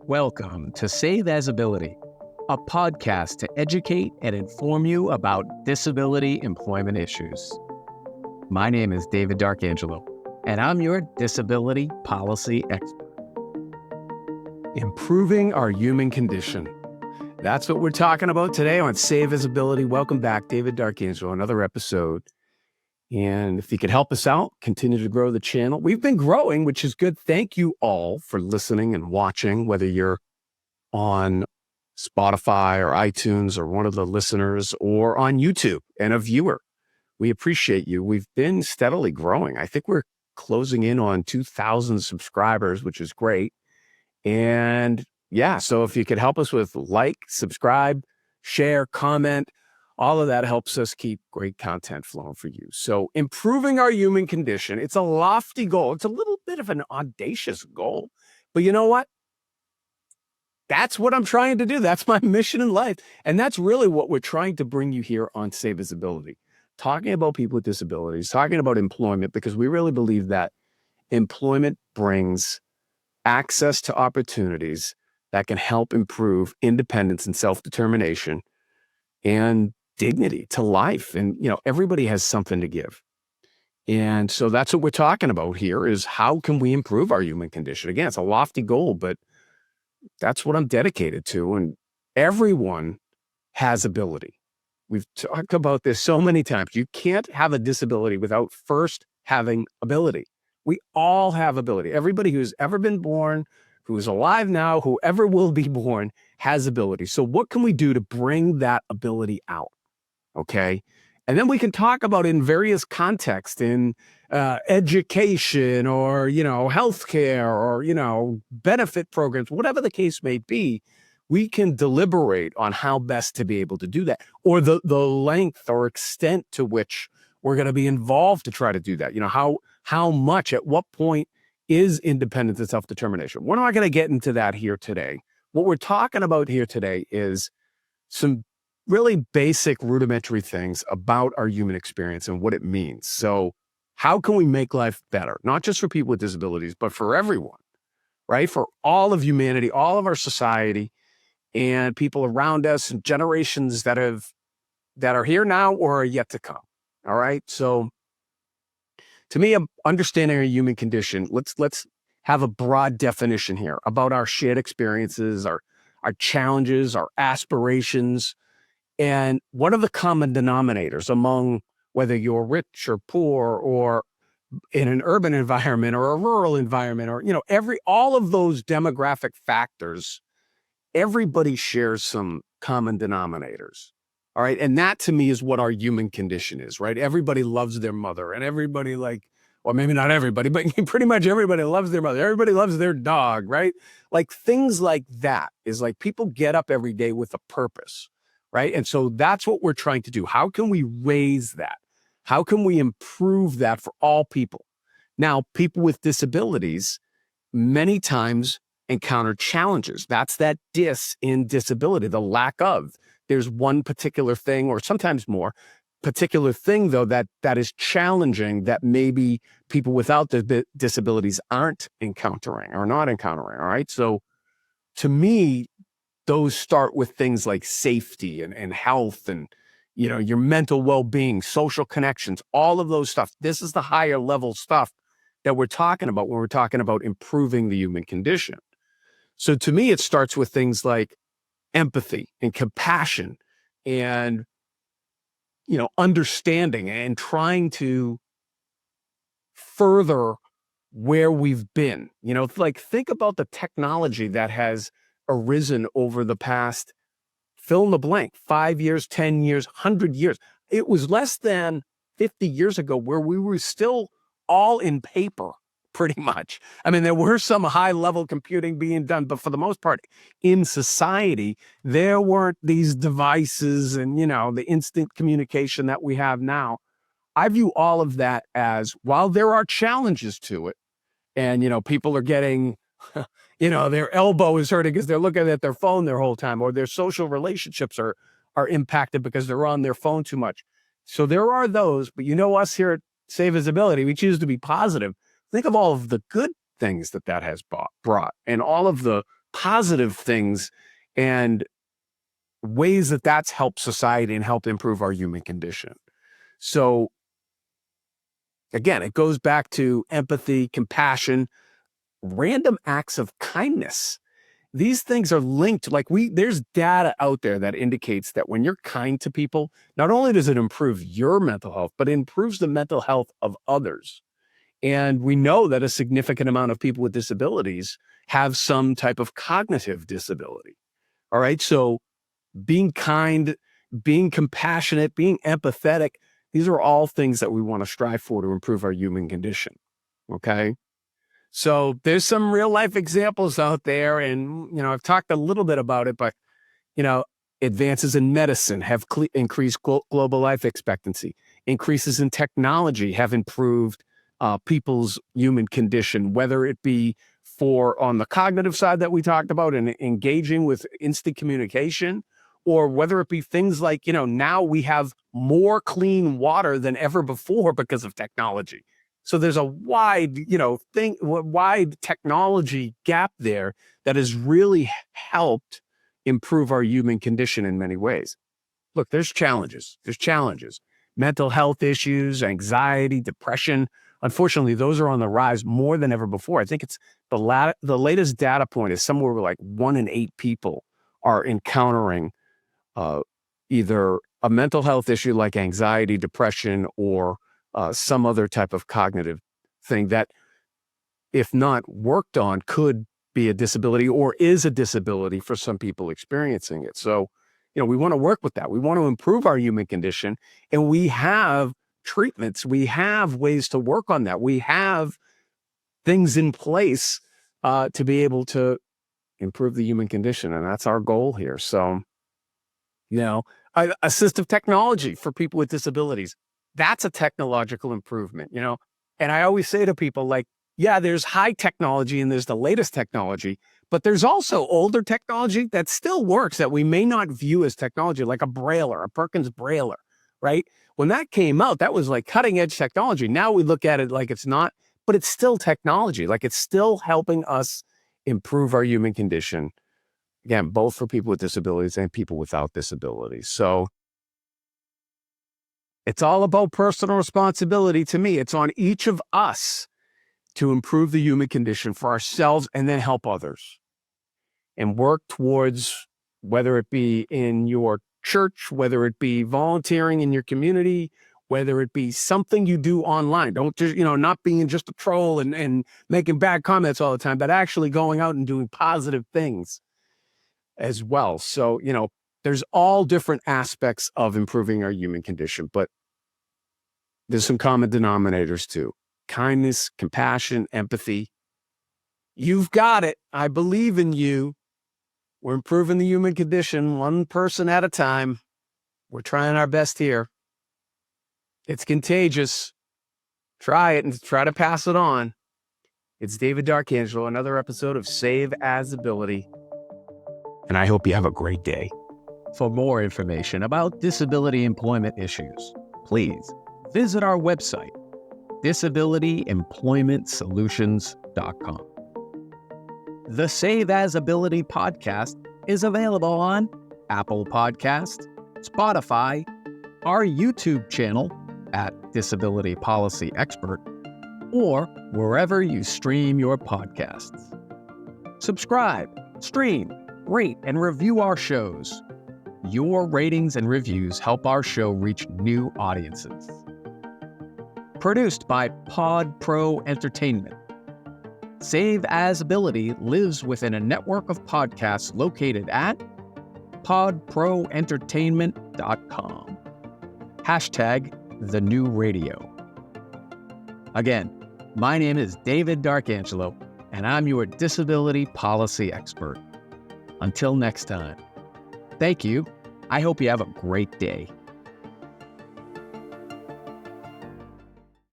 Welcome to Save As Ability, a podcast to educate and inform you about disability employment issues. My name is David D'Arcangelo, and I'm your disability policy expert. Improving our human condition. That's what we're talking about today on Save As Ability. Welcome back, David D'Arcangelo, another episode. And if you could help us out, continue to grow the channel. We've been growing, which is good. Thank you all for listening and watching, whether you're on Spotify or iTunes or one of the listeners or on YouTube and a viewer. We appreciate you. We've been steadily growing. I think we're closing in on 2,000 subscribers, which is great. And yeah, so if you could help us with like, subscribe, share, comment, all of that helps us keep great content flowing for you. So improving our human condition, it's a lofty goal. It's a little bit of an audacious goal, but you know what? That's what I'm trying to do. That's my mission in life. And that's really what we're trying to bring you here on Save As Ability, talking about people with disabilities, talking about employment, because we really believe that employment brings access to opportunities that can help improve independence and self-determination and dignity to life. And, everybody has something to give. And so that's what we're talking about here is how can we improve our human condition? Again, it's a lofty goal, but that's what I'm dedicated to. And everyone has ability. We've talked about this so many times. You can't have a disability without first having ability. We all have ability. Everybody who's ever been born, who's alive now, whoever will be born has ability. So what can we do to bring that ability out? Okay. And then we can talk about in various contexts in education or, healthcare or, benefit programs, whatever the case may be, we can deliberate on how best to be able to do that or the length or extent to which we're going to be involved to try to do that. How much, at what point is independence and self-determination? We're not going to get into that here today. What we're talking about here today is some really basic rudimentary things about our human experience and what it means. So how can we make life better? Not just for people with disabilities, but for everyone, right? For all of humanity, all of our society and people around us and generations that are here now or are yet to come. All right. So to me, understanding our human condition, let's have a broad definition here about our shared experiences, our challenges, our aspirations, and what are the common denominators among whether you're rich or poor or in an urban environment or a rural environment or, all of those demographic factors, everybody shares some common denominators. All right. And that to me is what our human condition is, right? Everybody loves their mother and everybody or maybe not everybody, but pretty much everybody loves their mother. Everybody loves their dog, right? Like things like that is like people get up every day with a purpose. Right. And so that's what we're trying to do. How can we raise that? How can we improve that for all people? Now, people with disabilities many times encounter challenges. That's that in disability, the lack of. There's one particular thing or sometimes more particular thing, though, that is challenging that maybe people without disabilities aren't encountering or not encountering. All right. So to me, those start with things like safety and health and, your mental well-being, social connections, all of those stuff. This is the higher level stuff that we're talking about when we're talking about improving the human condition. So to me, it starts with things like empathy and compassion and, understanding and trying to further where we've been. Think about the technology that has arisen over the past, fill in the blank, 5 years, 10 years, 100 years. It was less than 50 years ago where we were still all in paper, pretty much. I mean, there were some high level computing being done, but for the most part in society, there weren't these devices and, the instant communication that we have now. I view all of that as, while there are challenges to it, and, people are getting, their elbow is hurting because they're looking at their phone their whole time, or their social relationships are impacted because they're on their phone too much. So there are those, but us here at Save As Ability, we choose to be positive. Think of all of the good things that has brought and all of the positive things and ways that that's helped society and helped improve our human condition. So again, it goes back to empathy, compassion, random acts of kindness. These things are linked. There's data out there that indicates that when you're kind to people, not only does it improve your mental health, but it improves the mental health of others. And we know that a significant amount of people with disabilities have some type of cognitive disability. All right. So being kind, being compassionate, being empathetic, these are all things that we want to strive for to improve our human condition. Okay. So there's some real life examples out there. And, I've talked a little bit about it, but, you know, advances in medicine have increased global life expectancy. Increases in technology have improved people's human condition, whether it be for on the cognitive side that we talked about and engaging with instant communication, or whether it be things like, now we have more clean water than ever before because of technology. So there's a wide, wide technology gap there that has really helped improve our human condition in many ways. Look, there's challenges. Mental health issues, anxiety, depression. Unfortunately, those are on the rise more than ever before. I think it's the latest data point is somewhere where like 1 in 8 people are encountering either a mental health issue like anxiety, depression, or some other type of cognitive thing that, if not worked on, could be a disability or is a disability for some people experiencing it. So, we want to work with that. We want to improve our human condition, and we have treatments. We have ways to work on that. We have things in place to be able to improve the human condition, and that's our goal here. So, assistive technology for people with disabilities, that's a technological improvement, and I always say to people, like, yeah, there's high technology and there's the latest technology, but there's also older technology that still works that we may not view as technology, like a Brailler, a Perkins Brailler, right? When that came out, that was like cutting edge technology. Now we look at it like it's not, but it's still technology. Like, it's still helping us improve our human condition. Again, both for people with disabilities and people without disabilities. So it's all about personal responsibility to me. It's on each of us to improve the human condition for ourselves and then help others and work towards, whether it be in your church, whether it be volunteering in your community, whether it be something you do online. Don't just, not being just a troll and making bad comments all the time, but actually going out and doing positive things as well. So, there's all different aspects of improving our human condition, but there's some common denominators too. Kindness, compassion, empathy. You've got it. I believe in you. We're improving the human condition one person at a time. We're trying our best here. It's contagious. Try it and try to pass it on. It's David D'Arcangelo, another episode of Save As Ability. And I hope you have a great day. For more information about disability employment issues, please visit our website, disabilityemploymentsolutions.com. The Save As Ability podcast is available on Apple Podcasts, Spotify, our YouTube channel at Disability Policy Expert, or wherever you stream your podcasts. Subscribe, stream, rate, and review our shows. Your ratings and reviews help our show reach new audiences. Produced by Pod Pro Entertainment. Save As Ability lives within a network of podcasts located at podproentertainment.com. #TheNewRadio. Again, my name is David D'Arcangelo, and I'm your disability policy expert. Until next time, thank you. I hope you have a great day.